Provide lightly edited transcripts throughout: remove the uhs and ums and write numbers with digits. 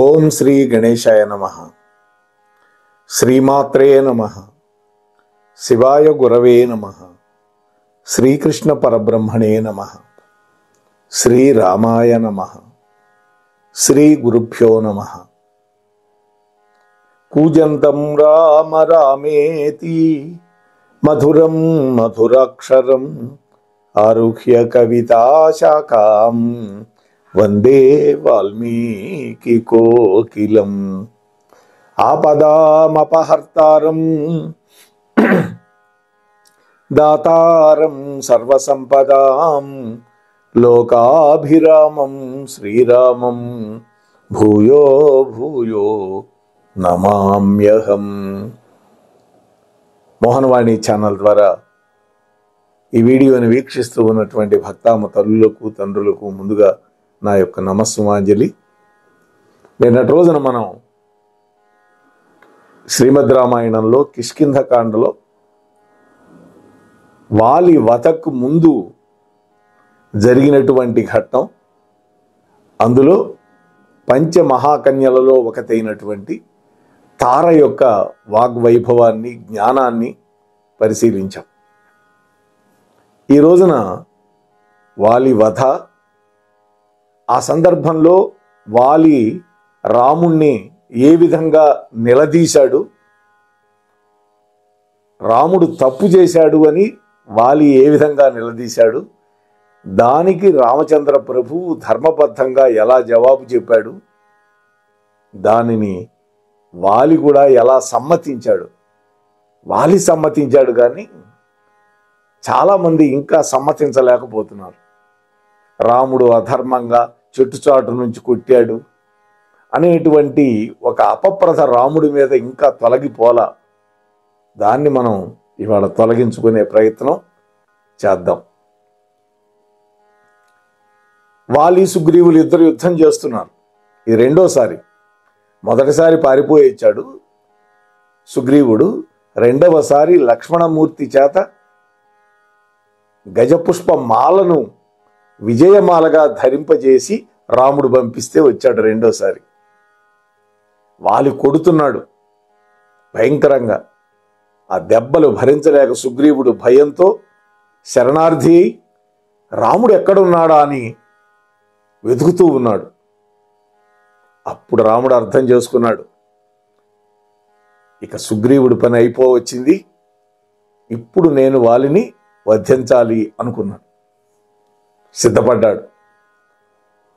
ఓం శ్రీ గణేశాయ నమః. శ్రీమాత్రే నమః. శివాయ గురవే నమః. శ్రీకృష్ణ పరబ్రహ్మణే నమః. శ్రీరామాయ నమః. శ్రీ గురుభ్యో నమః. కూజంతం రామ రామేతి మధురం మధురాక్షరం ఆరుహ్య కవితాశాఖాం వందే వాల్మీకి కోకిలం. ఆపదామపహర్తారం దాతారం సర్వసంపదాం లోకాభిరామం శ్రీరామం భూయో భూయో నమామ్యహం. మోహనవాణి ఛానల్ ద్వారా ఈ వీడియోని వీక్షిస్తూ ఉన్నటువంటి భక్తామ తల్లులకు తండ్రులకు ముందుగా నా యొక్క నమస్సుమాంజలి. నిన్నటి రోజున మనం శ్రీమద్ రామాయణంలో కిష్కింధకాండలో వాలి వధకు ముందు జరిగినటువంటి ఘట్టం, అందులో పంచమహాకన్యలలో ఒకటైనటువంటి తార యొక్క వాగ్వైభవాన్ని జ్ఞానాన్ని పరిశీలించాం. ఈ రోజున వాలి వధ, ఆ సందర్భంలో వాలి రాముణ్ణి ఏ విధంగా నిలదీశాడు, రాముడు తప్పు చేశాడు అని వాలి ఏ విధంగా నిలదీశాడు, దానికి రామచంద్ర ప్రభువు ధర్మబద్ధంగా ఎలా జవాబు చెప్పాడు, దానిని వాలి కూడా ఎలా సమ్మతించాడు. వాలి సమ్మతించాడు కానీ చాలామంది ఇంకా సమ్మతించలేకపోతున్నారు. రాముడు అధర్మంగా చెట్టుచాటు నుంచి కొట్టాడు అనేటువంటి ఒక అపప్రథ రాముడి మీద ఇంకా తొలగిపోలా. దాన్ని మనం ఇవాళ తొలగించుకునే ప్రయత్నం చేద్దాం. వాలి సుగ్రీవులు ఇద్దరు యుద్ధం చేస్తున్నారు. ఇది రెండోసారి. మొదటిసారి పారిపోయి ఇచ్చాడు సుగ్రీవుడు. రెండవసారి లక్ష్మణమూర్తి చేత గజపుష్ప మాలను విజయమాలగా ధరింపజేసి రాముడు పంపిస్తే వచ్చాడు రెండోసారి. వాలి కొడుతున్నాడు భయంకరంగా. ఆ దెబ్బలు భరించలేక సుగ్రీవుడు భయంతో శరణార్థి అయి రాముడు ఎక్కడున్నాడా అని వెతుకుతూ ఉన్నాడు. అప్పుడు రాముడు అర్థం చేసుకున్నాడు, ఇక సుగ్రీవుడి పని అయిపోవచ్చింది, ఇప్పుడు నేను వాలిని వధించాలి అనుకున్నాడు. సిద్ధపడ్డాడు.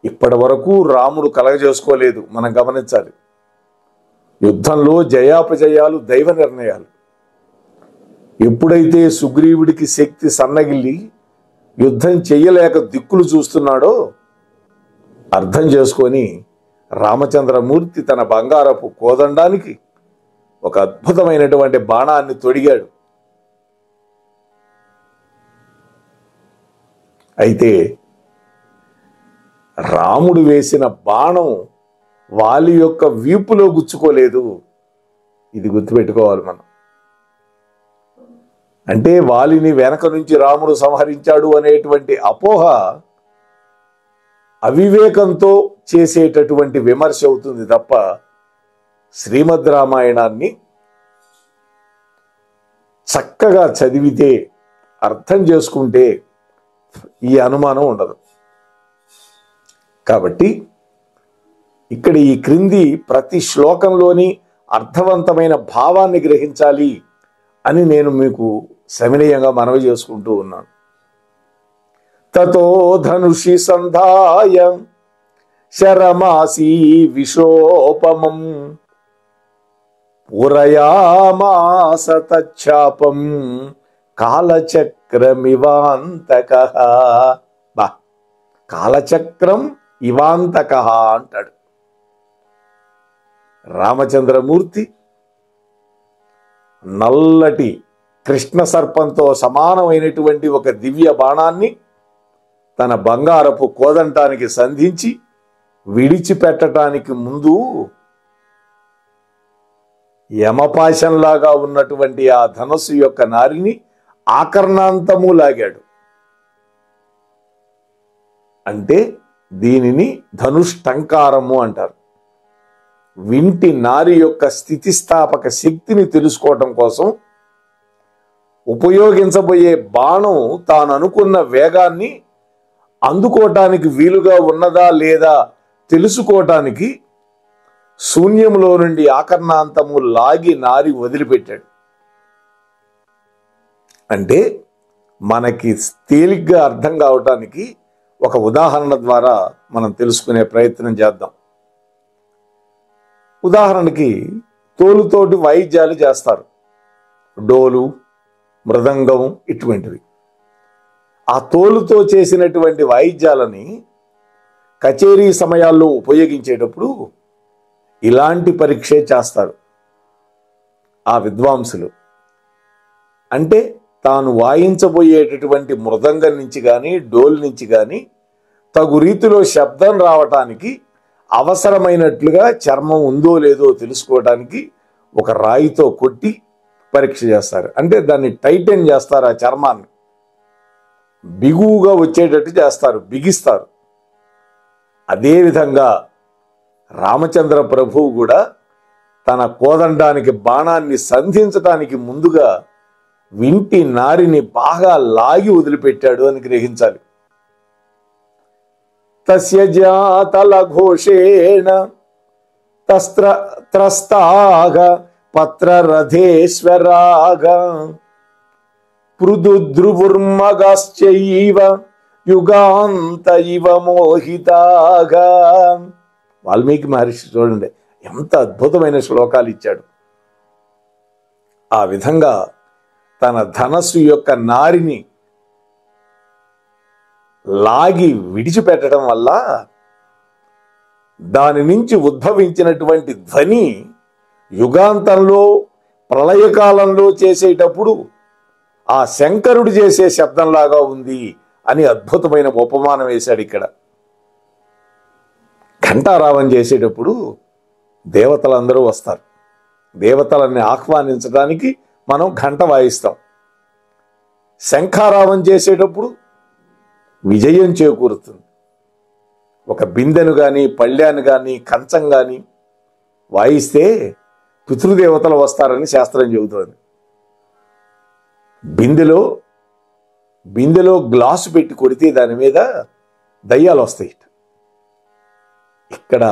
ఇప్పటి వరకు రాముడు కలగజేసుకోలేదు. మనం గమనించాలి, యుద్ధంలో జయాపజయాలు దైవ నిర్ణయాలు. ఎప్పుడైతే సుగ్రీవుడికి శక్తి సన్నగిల్లి యుద్ధం చెయ్యలేక దిక్కులు చూస్తున్నాడో అర్థం చేసుకొని రామచంద్రమూర్తి తన బంగారపు కోదండానికి ఒక అద్భుతమైనటువంటి బాణాన్ని తొడిగాడు. అయితే రాముడు వేసిన బాణం వాలి యొక్క వీపులో గుచ్చుకోలేదు. ఇది గుర్తుపెట్టుకోవాలి మనం. అంటే వాలిని వెనక నుంచి రాముడు సంహరించాడు అనేటువంటి అపోహ అవివేకంతో చేసేటటువంటి విమర్శ అవుతుంది తప్ప శ్రీమద్ రామాయణాన్ని చక్కగా చదివితే, అర్థం చేసుకుంటే ఈ అనుమానం ఉండదు. కాబట్టి ఇక్కడ ఈ క్రింది ప్రతి శ్లోకంలోని అర్థవంతమైన భావాన్ని గ్రహించాలి అని నేను మీకు సవినయంగా మనవి చేసుకుంటూ ఉన్నాను. తతో ధనుషి సంధాయ శరమాసి విశోపమం పూరయామాస తచ్చాపం కాలచక్రమివాంతకః. బా, కాలచక్రం ఇవాంతకః అంటాడు రామచంద్రమూర్తి. నల్లటి కృష్ణ సర్పంతో సమానమైనటువంటి ఒక దివ్య బాణాన్ని తన బంగారపు కోదంటానికి సంధించి విడిచిపెట్టడానికి ముందు యమపాశంలాగా ఉన్నటువంటి ఆ ధనస్సు యొక్క నారిని ఆకర్ణాంతము లాగాడు. అంటే దీనిని ధనుష్టంకారము అంటారు. వింటి నారి యొక్క స్థితిస్థాపక శక్తిని తెలుసుకోవటం కోసం ఉపయోగించబోయే బాణం తాను అనుకున్న వేగాన్ని అందుకోవటానికి వీలుగా ఉన్నదా లేదా తెలుసుకోవటానికి శూన్యంలో నుండి ఆకర్ణాంతము లాగి నారి వదిలిపెట్టాడు. అంటే మనకి తేలిగ్గా అర్థం కావటానికి ఒక ఉదాహరణ ద్వారా మనం తెలుసుకునే ప్రయత్నం చేద్దాం. ఉదాహరణకి తోలుతోటి వాయిద్యాలు చేస్తారు, డోలు, మృదంగం ఇటువంటివి. ఆ తోలుతో చేసినటువంటి వాయిద్యాలని కచేరీ సమయాల్లో ఉపయోగించేటప్పుడు ఇలాంటి పరీక్షే చేస్తారు ఆ విద్వాంసులు. అంటే తాను వాయించబోయేటటువంటి మృదంగం నుంచి కానీ డోల్ నుంచి కానీ తగు రీతిలో శబ్దం రావటానికి అవసరమైనట్లుగా చర్మం ఉందో లేదో తెలుసుకోవడానికి ఒక రాయితో కొట్టి పరీక్ష చేస్తారు. అంటే దాన్ని టైటన్ చేస్తారు, ఆ చర్మాన్ని బిగువుగా వచ్చేటట్టు చేస్తారు, బిగిస్తారు. అదేవిధంగా రామచంద్ర ప్రభువు కూడా తన కోదండానికి బాణాన్ని సంధించటానికి ముందుగా వింటి నారిని బాగా లాగి వదిలిపెట్టాడు అని గ్రహించాలి. తస్య జాతల ఘోషేణ త్రస్తాగ పత్రరథేశ్వరాగ పృదుద్రువుర్మగశ్చైవ యుగాంత ఇవ మోహితాగా. వాల్మీకి మహర్షి చూడండి ఎంత అద్భుతమైన శ్లోకాలు ఇచ్చాడు. ఆ విధంగా తన ధనస్సు యొక్క నారిని లాగి విడిచిపెట్టడం వల్ల దాని నుంచి ఉద్భవించినటువంటి ధ్వని యుగాంతంలో ప్రళయకాలంలో చేసేటప్పుడు ఆ శంకరుడు చేసే శబ్దంలాగా ఉంది అని అద్భుతమైన ఉపమానం వేశాడు ఇక్కడ. ఘంటారావం చేసేటప్పుడు దేవతలందరూ వస్తారు. దేవతలని ఆహ్వానించడానికి మనం ఘంట వాయిస్తాం. శంఖారావం చేసేటప్పుడు విజయం చేకూరుతుంది. ఒక బిందెను కానీ పళ్ళాన్ని కానీ కంచం కానీ వాయిస్తే పితృదేవతలు వస్తారని శాస్త్రం చెబుతోంది. బిందెలో గ్లాసు పెట్టి కొడితే దాని మీద దయ్యాలు వస్తాయి. ఇక్కడ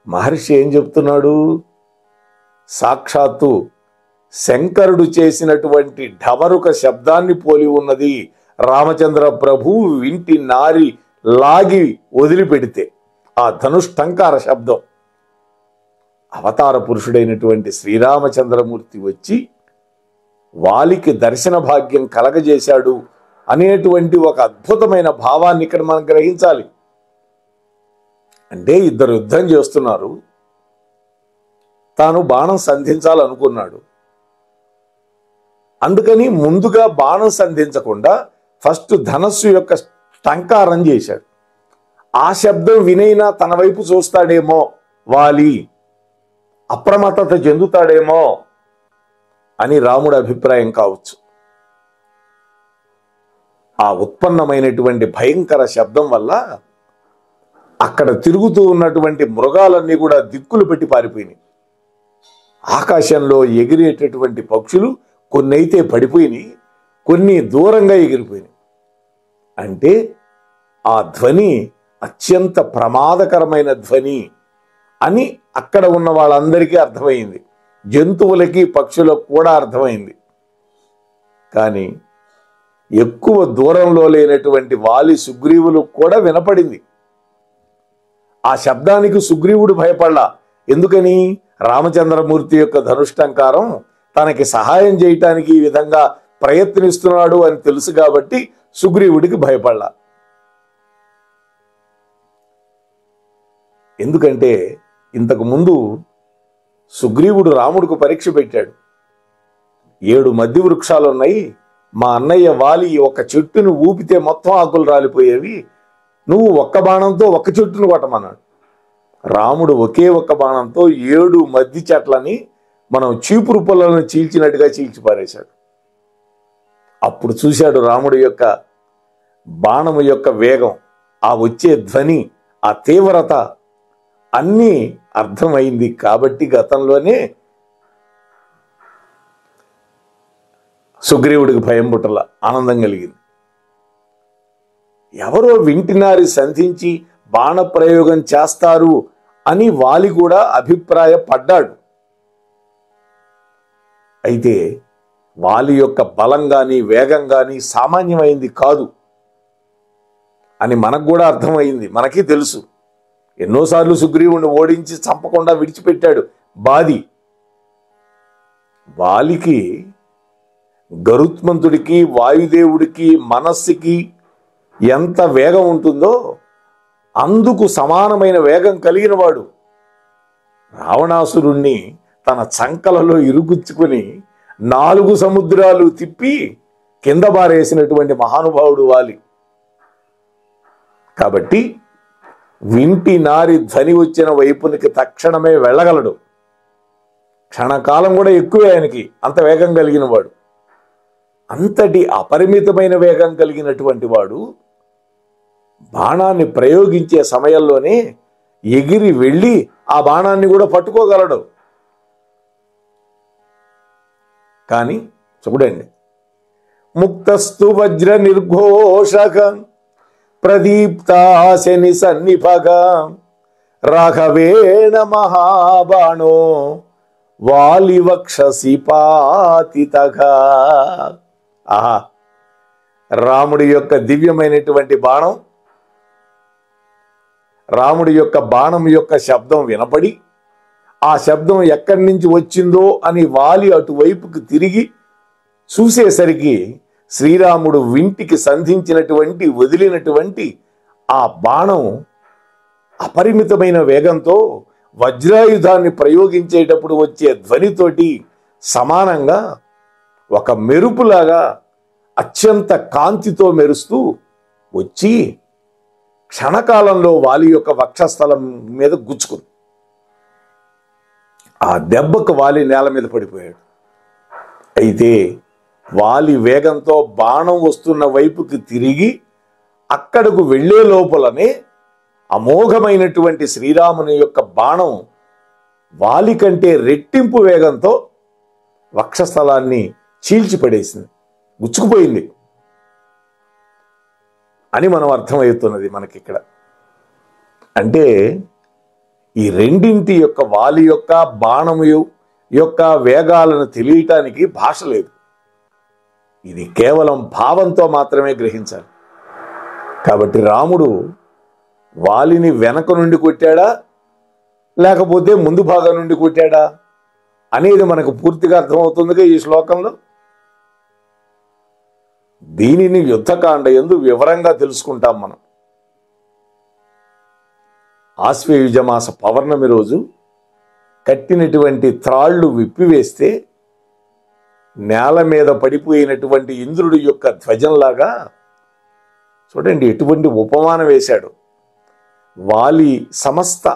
మహర్షి ఏం చెప్తున్నాడు? సాక్షాత్తు శంకరుడు చేసినటువంటి ఢమరుక శబ్దాన్ని పోలి ఉన్నది రామచంద్ర ప్రభు వింటి నారి లాగి వదిలిపెడితే ఆ ధనుష్టంకార శబ్దం. అవతార పురుషుడైనటువంటి శ్రీరామచంద్రమూర్తి వచ్చి వాలికి దర్శన భాగ్యం కలగజేశాడు అనేటువంటి ఒక అద్భుతమైన భావాన్ని ఇక్కడ మనం గ్రహించాలి. అంటే ఇద్దరు యుద్ధం చేస్తున్నారు. తాను బాణం సంధించాలనుకున్నాడు. అందుకని ముందుగా బాణం సంధించకుండా ఫస్ట్ ధనస్సు యొక్క టంకారం చేశాడు. ఆ శబ్దం వినైనా తన వైపు చూస్తాడేమో వాలి, అప్రమత్తత చెందుతాడేమో అని రాముడి అభిప్రాయం కావచ్చు. ఆ ఉత్పన్నమైనటువంటి భయంకర శబ్దం వల్ల అక్కడ తిరుగుతూ ఉన్నటువంటి మృగాలన్నీ కూడా దిక్కులు పెట్టి పారిపోయినాయి. ఆకాశంలో ఎగిరేటటువంటి పక్షులు కొన్ని అయితే పడిపోయినాయి, కొన్ని దూరంగా ఎగిరిపోయినాయి. అంటే ఆ ధ్వని అత్యంత ప్రమాదకరమైన ధ్వని అని అక్కడ ఉన్న వాళ్ళందరికీ అర్థమైంది. జంతువులకి పక్షులకు కూడా అర్థమైంది. కానీ ఎక్కువ దూరంలో లేనటువంటి వాలి సుగ్రీవులకు కూడా వినపడింది. ఆ శబ్దానికి సుగ్రీవుడు భయపడలా. ఎందుకని? రామచంద్రమూర్తి యొక్క ధనుష్టంకారం తనకి సహాయం చేయటానికి ఈ విధంగా ప్రయత్నిస్తున్నాడు అని తెలుసు కాబట్టి సుగ్రీవుడికి భయపడలా. ఎందుకంటే ఇంతకు ముందు సుగ్రీవుడు రాముడికి పరీక్ష పెట్టాడు. 7 మద్ది వృక్షాలు ఉన్నాయి, మా అన్నయ్య వాలి ఒక చెట్టును ఊపితే మొత్తం ఆకులు రాలిపోయేవి, నువ్వు ఒక్క బాణంతో ఒక్క చెట్టును కొట్టమన్నాడు. రాముడు ఒకే ఒక్క బాణంతో 7 మద్ది చెట్లని మనం చీపురు పుల్లలను చీల్చినట్టుగా చీల్చి పారేశాడు. అప్పుడు చూశాడు రాముడి యొక్క బాణము యొక్క వేగం, ఆ వచ్చే ధ్వని, ఆ తీవ్రత, అన్నీ అర్థమైంది కాబట్టి గతంలోనే సుగ్రీవుడికి భయం పుట్టల, ఆనందం కలిగింది. ఎవరో వింటినారి సంధించి బాణప్రయోగం చేస్తారు అని వాలి కూడా అభిప్రాయపడ్డాడు. అయితే వాలి యొక్క బలం కానీ వేగం కానీ సామాన్యమైంది కాదు అని మనకు కూడా అర్థమైంది. మనకి తెలుసు, ఎన్నోసార్లు సుగ్రీవుడిని ఓడించి చంపకుండా విడిచిపెట్టాడు బాది. వాలికి, గరుత్మంతుడికి, వాయుదేవుడికి, మనస్సుకి ఎంత వేగం ఉంటుందో అందుకు సమానమైన వేగం కలిగిన వాడు రావణాసురుణ్ణి తన చంకలలో ఇరుగుచ్చుకుని 4 సముద్రాలు తిప్పి కింద బారేసినటువంటి మహానుభావుడు వాలి. కాబట్టి వింటి నారి ధ్వని వచ్చిన వైపునికి తక్షణమే వెళ్ళగలడు. క్షణకాలం కూడా ఎక్కువే ఆయనకి, అంత వేగం కలిగిన వాడు. అంతటి అపరిమితమైన వేగం కలిగినటువంటి వాడు బాణాన్ని ప్రయోగించే సమయంలోనే ఎగిరి వెళ్ళి ఆ బాణాన్ని కూడా పట్టుకోగలడు. కానీ చూడండి, ముక్తస్తు వజ్ర నిర్ఘోషక ప్రదీప్తాశని సన్నిభగా రాఘవేణ మహాబాణో వాలివక్షసి పాతితగా. ఆహా, రాముడి యొక్క దివ్యమైనటువంటి బాణం, రాముడి యొక్క బాణం యొక్క శబ్దం వినపడి ఆ శబ్దం ఎక్కడి నుంచి వచ్చిందో అని వాలి అటువైపుకి తిరిగి చూసేసరికి శ్రీరాముడు వింటికి సంధించినటువంటి వదిలినటువంటి ఆ బాణం అపరిమితమైన వేగంతో వజ్రాయుధాన్ని ప్రయోగించేటప్పుడు వచ్చే ధ్వనితోటి సమానంగా ఒక మెరుపులాగా అత్యంత కాంతితో మెరుస్తూ వచ్చి క్షణకాలంలో వాలి యొక్క వక్షస్థలం మీద గుచ్చుకుంది. ఆ దెబ్బకు వాలి నేల మీద పడిపోయాడు. అయితే వాలి వేగంతో బాణం వస్తున్న వైపుకి తిరిగి అక్కడకు వెళ్లే లోపలనే అమోఘమైనటువంటి శ్రీరాముని యొక్క బాణం వాలి కంటే రెట్టింపు వేగంతో వక్షస్థలాన్ని చీల్చిపడేసింది, గుచ్చుకుపోయింది అని మనం అర్థమవుతున్నది మనకిక్కడ. అంటే ఈ రెండింటి యొక్క, వాలి యొక్క బాణము యొక్క వేగాలను తెలియటానికి భాష లేదు. ఇది కేవలం భావంతో మాత్రమే గ్రహించాలి. కాబట్టి రాముడు వాలిని వెనక నుండి కొట్టాడా లేకపోతే ముందు భాగం నుండి కొట్టాడా అనేది మనకు పూర్తిగా అర్థమవుతుందిగా ఈ శ్లోకంలో. దీనిని యుద్ధకాండ యందు వివరంగా తెలుసుకుంటాం మనం. ఆశ్వయుజమాస పౌర్ణమి రోజు కట్టినటువంటి త్రాళ్లు విప్పివేస్తే నేల మీద పడిపోయినటువంటి ఇంద్రుడి యొక్క ధ్వజంలాగా చూడండి ఎటువంటి ఉపమానం వేశాడు. వాలి సమస్త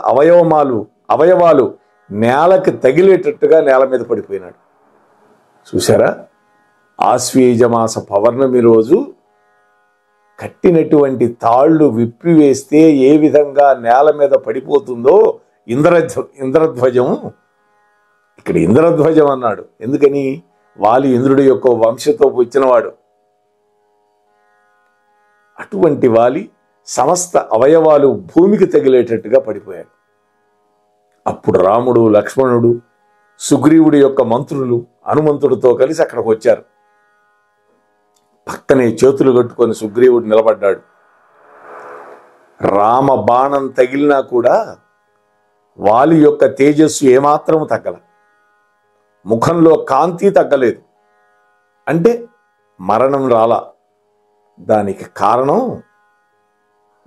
అవయవాలు నేలకి తగిలేటట్టుగా నేల మీద పడిపోయినాడు. చూసారా, ఆశ్వయుజమాస పౌర్ణమి రోజు కట్టినటువంటి తాళ్లు విప్పివేస్తే ఏ విధంగా నేల మీద పడిపోతుందో ఇంద్రధ్వజం. ఇక్కడ ఇంద్రధ్వజం అన్నాడు ఎందుకని? వాలి ఇంద్రుడి యొక్క వంశతో వచ్చినవాడు. అటువంటి వాలి సమస్త అవయవాలు భూమికి తగిలేటట్టుగా పడిపోయాడు. అప్పుడు రాముడు, లక్ష్మణుడు, సుగ్రీవుడి యొక్క మంత్రులు హనుమంతుడితో కలిసి అక్కడికి వచ్చారు. పక్కనే చేతులు కట్టుకొని సుగ్రీవుడు నిలబడ్డాడు. రామ బాణం తగిలినా కూడా వాలి యొక్క తేజస్సు ఏమాత్రం తగ్గల, ముఖంలో కాంతి తగ్గలేదు. అంటే మరణం రాలా. దానికి కారణం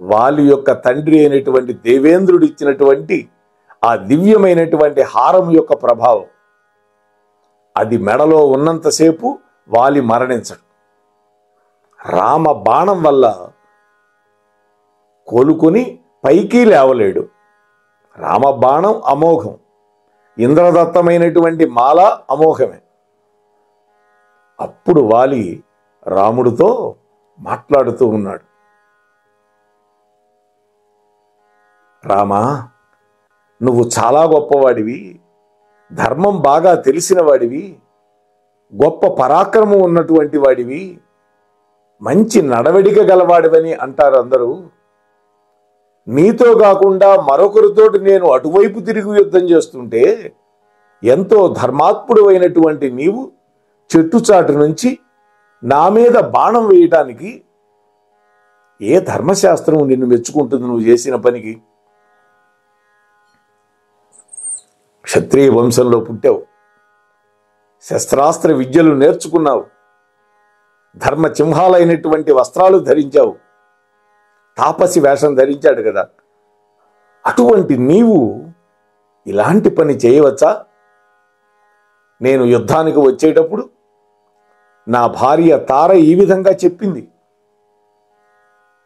వాలి యొక్క తండ్రి అయినటువంటి దేవేంద్రుడు ఇచ్చినటువంటి ఆ దివ్యమైనటువంటి హారం యొక్క ప్రభావం. అది మెడలో ఉన్నంతసేపు వాలి మరణించడు. రామ బాణం వల్ల కోలుకొని పైకి లేవలేడు. రామ బాణం అమోఘం, ఇంద్రదత్తమైనటువంటి మాల అమోఘమే. అప్పుడు వాలి రాముడితో మాట్లాడుతూ ఉన్నాడు. రామా, నువ్వు చాలా గొప్పవాడివి, ధర్మం బాగా తెలిసిన వాడివి, గొప్ప పరాక్రమం ఉన్నటువంటి వాడివి, మంచి నడవడిక గలవాడివని అంటారు అందరూ. నీతో కాకుండా మరొకరితోటి నేను అటువైపు తిరిగి యుద్ధం చేస్తుంటే ఎంతో ధర్మాత్ముడు అయినటువంటి నీవు చెట్టుచాటు నుంచి నా మీద బాణం వేయటానికి ఏ ధర్మశాస్త్రం నిన్ను మెచ్చుకుంటుంది నువ్వు చేసిన పనికి? క్షత్రియ వంశంలో పుట్టావు, శస్త్రాస్త్ర విద్యలు నేర్చుకున్నావు, ధర్మ చింహాలైనటువంటి వస్త్రాలు ధరించావు, తాపసి వేషం ధరించాడు కదా. అటువంటి నీవు ఇలాంటి పని చేయవచ్చా? నేను యుద్ధానికి వచ్చేటప్పుడు నా భార్య తార ఈ విధంగా చెప్పింది.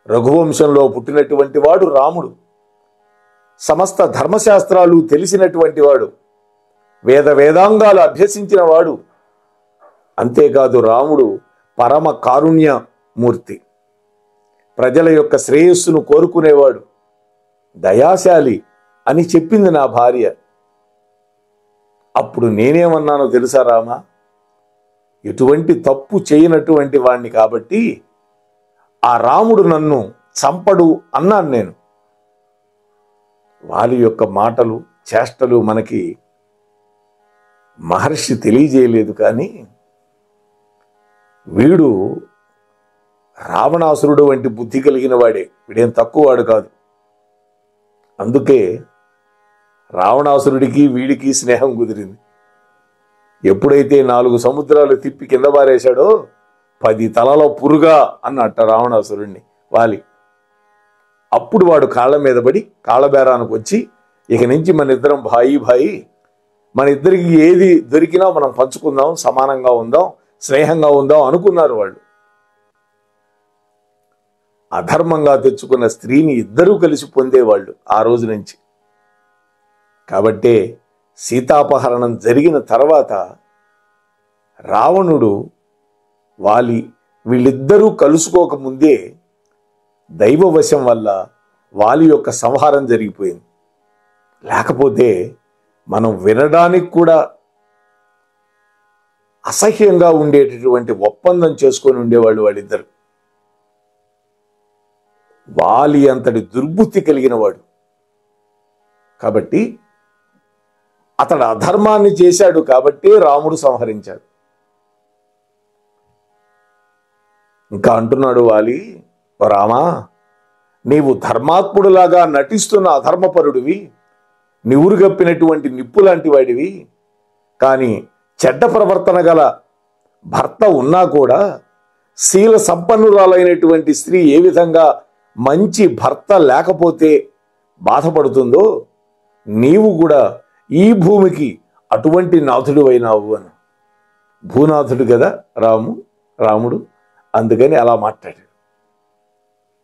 రఘువంశంలో పుట్టినటువంటి వాడు రాముడు, సమస్త ధర్మశాస్త్రాలు తెలిసినటువంటి వాడు, వేదాంగాలు అభ్యసించిన వాడు. అంతేకాదు రాముడు పరమ కారుణ్యమూర్తి, ప్రజల యొక్క శ్రేయస్సును కోరుకునేవాడు, దయాశాలి అని చెప్పింది నా భార్య. అప్పుడు నేనేమన్నానో తెలుసా రామా? ఎటువంటి తప్పు చేయనటువంటి వాణ్ణి కాబట్టి ఆ రాముడు నన్ను చంపడు అన్నాను నేను. వాలి యొక్క మాటలు చేష్టలు మనకి మహర్షి తెలియజేయలేదు, కానీ వీడు రావణాసురుడు వంటి బుద్ధి కలిగిన వాడే, వీడేం తక్కువవాడు కాదు. అందుకే రావణాసురుడికి వీడికి స్నేహం కుదిరింది. ఎప్పుడైతే 4 సముద్రాలు తిప్పి కింద పారేశాడో 10 తలల పురుగా అన్నట్ట రావణాసురుణ్ణి వాలి. అప్పుడు వాడు కాళ్ళ మీద పడి కాళ్ళబేరానికి వచ్చి, ఇక నుంచి మన ఇద్దరం భాయి, మన ఇద్దరికి ఏది దొరికినా మనం పంచుకుందాం, సమానంగా ఉందాం, స్నేహంగా ఉందాం అనుకున్నారు వాళ్ళు. అధర్మంగా తెచ్చుకున్న స్త్రీని ఇద్దరూ కలిసి పొందేవాళ్ళు ఆ రోజు నుంచి. కాబట్టే సీతాపహరణం జరిగిన తర్వాత రావణుడు వాలి వీళ్ళిద్దరూ కలుసుకోకముందే దైవవశం వల్ల వాలి యొక్క సంహారం జరిగిపోయింది. లేకపోతే మనం వినడానికి కూడా అసహ్యంగా ఉండేటటువంటి ఒప్పందం చేసుకొని ఉండేవాళ్ళు వాళ్ళిద్దరు. వాలి అంతటి దుర్బుద్ధి కలిగిన వాడు కాబట్టి, అతడు అధర్మాన్ని చేశాడు కాబట్టి రాముడు సంహరించాడు. ఇంకా అంటున్నాడు వాలి, రామా, నీవు ధర్మాత్ముడులాగా నటిస్తున్న అధర్మపరుడివి, నివురుగప్పినటువంటి నిప్పు లాంటి వాడివి. కానీ చెడ్డ ప్రవర్తన గల భర్త ఉన్నా కూడా శీల సంపన్నురాలైనటువంటి స్త్రీ ఏ విధంగా మంచి భర్త లేకపోతే బాధపడుతుందో, నీవు కూడా ఈ భూమికి అటువంటి నాథుడు అయినావు అని. భూనాథుడు కదా రాముడు, అందుకని అలా మాట్లాడాడు.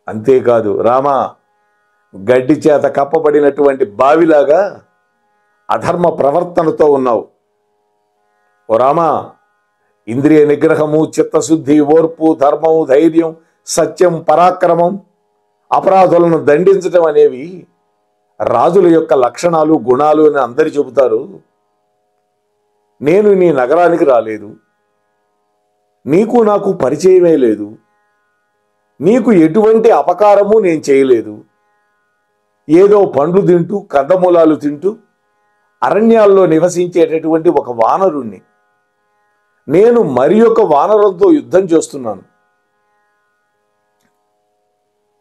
అంతేకాదు, రామా, గడ్డి చేత కప్పబడినటువంటి బావిలాగా అధర్మ ప్రవర్తనతో ఉన్నావు. ఓ రామా, ఇంద్రియ నిగ్రహము, చిత్తశుద్ధి, ఓర్పు, ధర్మము, ధైర్యం, సత్యం, పరాక్రమం, అపరాధులను దండించడం అనేవి రాజుల యొక్క లక్షణాలు, గుణాలు అని అందరు చెబుతారు. నేను నీ నగరానికి రాలేదు, నీకు నాకు పరిచయమే లేదు, నీకు ఎటువంటి అపకారము నేను చేయలేదు. ఏదో పండ్లు తింటూ కందమూలాలు తింటూ అరణ్యాల్లో నివసించేటటువంటి ఒక వానరుణ్ణి. నేను మరి ఒక వానరంతో యుద్ధం చేస్తున్నాను.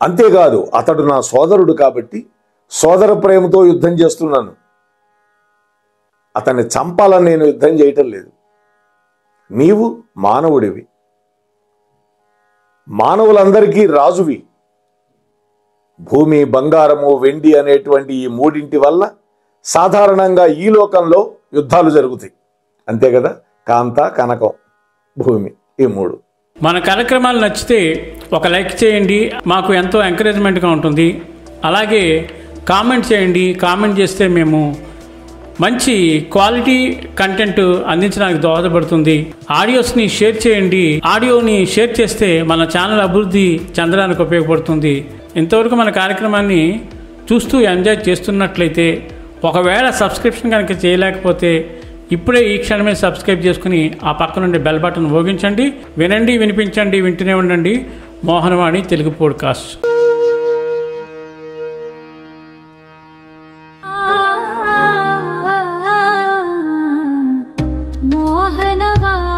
అంతేకాదు, అతడు నా సోదరుడు కాబట్టి సోదర ప్రేమతో యుద్ధం చేస్తున్నాను. అతన్ని చంపాలని నేను యుద్ధం చేయటం లేదు. నీవు మానవుడివి, మానవులందరికీ రాజువి. భూమి, బంగారము, వెండి అనేటువంటి ఈ మూడింటి వల్ల సాధారణంగా ఈ లోకంలో యుద్ధాలు జరుగుతాయి. అంతే కదా, కాంత, కనకం, భూమి, ఈ 3. మన కార్యక్రమాలు నచ్చితే ఒక లైక్ చేయండి, మాకు ఎంతో ఎంకరేజ్మెంట్గా ఉంటుంది. అలాగే కామెంట్ చేయండి. కామెంట్ చేస్తే మేము మంచి క్వాలిటీ కంటెంట్ అందించడానికి దోహదపడుతుంది. ఆడియోస్ని షేర్ చేయండి. ఆడియోని షేర్ చేస్తే మన ఛానల్ అభివృద్ధి చెందడానికి ఉపయోగపడుతుంది. ఇంతవరకు మన కార్యక్రమాన్ని చూస్తూ ఎంజాయ్ చేస్తున్నట్లయితే ఒకవేళ సబ్స్క్రిప్షన్ కనుక చేయలేకపోతే ఇప్పుడే ఈ క్షణమే సబ్స్క్రైబ్ చేసుకుని ఆ పక్క నుండి బెల్ బటన్ మోగించండి. వినండి, వినిపించండి, వింటూనే ఉండండి మోహనవాణి తెలుగు పోడ్కాస్ట్. మోహనవాణి.